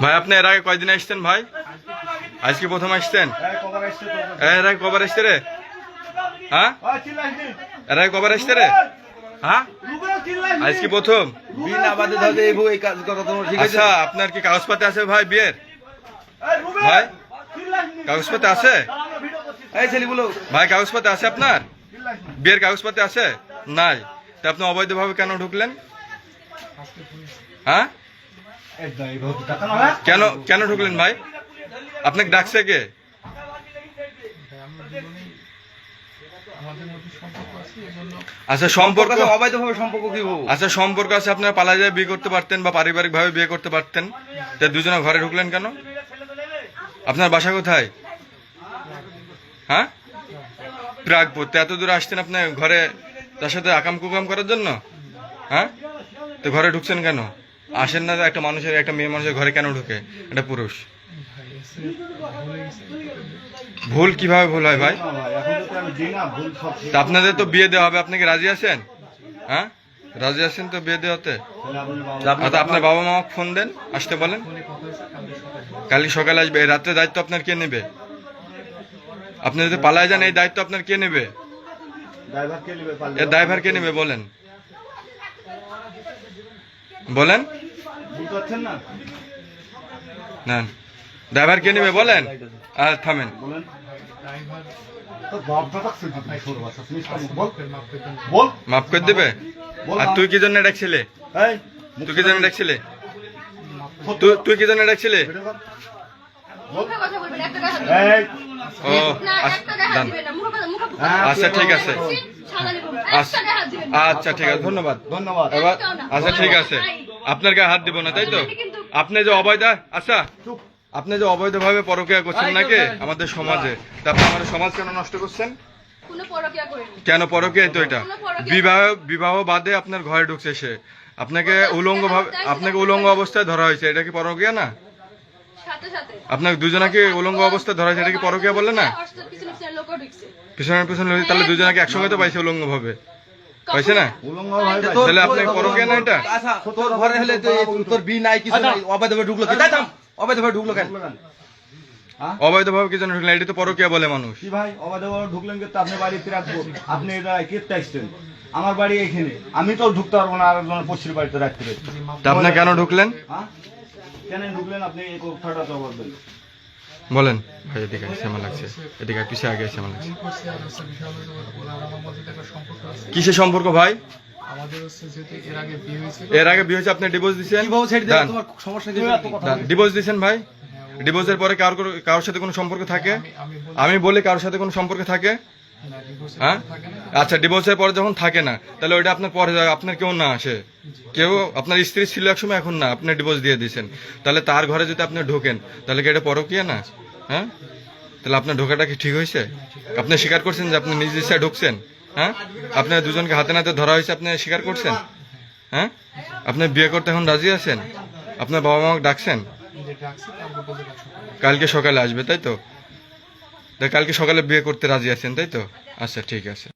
ভাই আপনি এর আগে কয়দিন আসছেন ভাই? আজকে প্রথম আসছেন? এর আগে কবার আসছে রে? হ্যাঁ, এর আগে কবার আসছে রে? হ্যাঁ, আজকে প্রথম। আচ্ছা, আপনার কি কাগজপাতি আছে ভাই বিয়ের? ভাই কাগজপাতি আছে ভাই? কাগজপাতি আছে আপনার? বিয়ের কাগজপাতি আছে? নাই। তা আপনি অবৈধভাবে কেন ঢুকলেন? হ্যাঁ, কেন কেন ঢুকলেন ভাই? আপনাকে ডাকছে কে? আচ্ছা, সম্পর্ক অবৈধভাবে সম্পর্ক কি? আচ্ছা, সম্পর্ক আছে, আপনারা পালা যায় বিয়ে করতে পারতেন বা পারিবারিক ভাবে বিয়ে করতে পারতেন। তা দুজনে ঘরে ঢুকলেন কেন? আপনার বাসা কোথায়? হ্যাঁ, প্রাগপুর। তো এত দূরে আসতেন আপনার ঘরে তার সাথে আকাম কুকাম করার জন্য? হ্যাঁ, তো ঘরে ঢুকছেন কেন? আসেন না, একটা মানুষের, একটা মেয়ে মানুষের ঘরে কেন ঢুকে একটা পুরুষ? ভুল কিভাবে ভুল হয় ভাই? তা আপনাদের তো বিয়ে দেওয়া হবে, আপনি কি রাজি আছেন? হ্যাঁ, রাজি আছেন তো বিয়ে দেওয়াতে? আচ্ছা, আপনার বাবা মা ফোন দেন, আসতে বলেন। কালকে সকালে আসবে। এই রাত্রে দায়িত্ব আপনার কে নেবে? আপনি যদি পালায় যান, এই দায়িত্ব আপনার কে নেবে? এর ড্রাইভার কে নেবে বলেন, বলেন না, ড্রাইভার কে নেবে বলেন। আর থামেন, মাফ করে দেবে। আর তুই কি জন্য ডাকছিলে? তুই কি জন্য ডাকছিলে? তুই কি জন্য ডাকছিলে? ও আচ্ছা, ঠিক আছে। আচ্ছা, ঠিক আছে, ধন্যবাদ ধন্যবাদ। এবার আচ্ছা, ঠিক আছে, আপনার গায়ে হাত দিব না, তাই তো? আপনি যে অবৈধ, আচ্ছা, আপনি যে অবৈধভাবে পরকীয়া করছেন নাকি আমাদের সমাজে, তা আপনি আমাদের সমাজ কেন নষ্ট করছেন? কেন পরকীয়া? তো এটা বিবাহ বাদে আপনার ঘরে ঢুকছে সে, আপনাকে উলঙ্গ অবস্থায় ধরা হয়েছে, এটা কি পরকীয়া না? আপনাকে দুজনাকে উলঙ্গ অবস্থায় ধরা হয়েছে, এটা কি পরকীয়া বলে না? পিছনের পিছনে, তাহলে দুজনাকে একসঙ্গে তো পাইছে উলঙ্গ ভাবে, পাইছে না? তাহলে আপনি পরকীয়া না এটা? তোর ঘরে হলে তোর বি নাই, কিছু নাই, অবৈধভাবে ঢুকলো কি? অবৈধভাবে ঢুকলো কেন? অবৈধভাবে কি জন্য ঢুকলেন? এটা তো পরকীয়া বলে মানুষ। কি ভাই, অবৈধভাবে ঢুকলেন কিন্তু আপনি বাড়িতে রাখবো, আপনি এটা কেটে আসছেন, আমার বাড়ি এখানে, আমি তো ঢুকতে পারবো না আরেকজনের পশ্চির বাড়িতে রাখতে। তা আপনি কেন ঢুকলেন? কেন ঢুকলেন আপনি এই কথাটা তো বলবেন। বলেন ভাই, এদিকে শ্যামা লাগছে, এদিকে পিছিয়ে আগে শ্যামা লাগছে। কিসের সম্পর্ক ভাই? এর আগে বিয়ে হয়েছে, আপনি ডিভোর্স দিচ্ছেন? ডিভোর্স দিচ্ছেন ভাই? ডিভোর্সের পরে কারোর সাথে কোনো সম্পর্ক থাকে? আমি বলি কারোর সাথে কোনো সম্পর্ক থাকে? হ্যাঁ, আচ্ছা, ডিভোর্সের পরে যখন থাকে না, তাহলে ওইটা আপনার পরে আপনার কেউ না আসে, কেউ আপনার স্ত্রী ছিল একসময়, এখন না, আপনি ডিভোর্স দিয়ে দিয়েছেন, তাহলে তার ঘরে যদি আপনি ঢোকেন, তাহলে কি এটা পরকীয়া না? হ্যাঁ, তাহলে আপনার ঢোকাটা কি ঠিক হয়েছে? আপনি স্বীকার করছেন যে আপনি নিজ ইচ্ছায় ঢুকছেন? হ্যাঁ, আপনার দুজনকে হাতে নাতে ধরা হয়েছে, আপনি স্বীকার করছেন? হ্যাঁ, আপনি বিয়ে করতে এখন রাজি আছেন? আপনার বাবা মাকে ডাকছেন? কালকে সকালে আসবে, তাই তো? কালকে সকালে বিয়ে করতে রাজি আছেন, তাই তো? আচ্ছা, ঠিক আছে।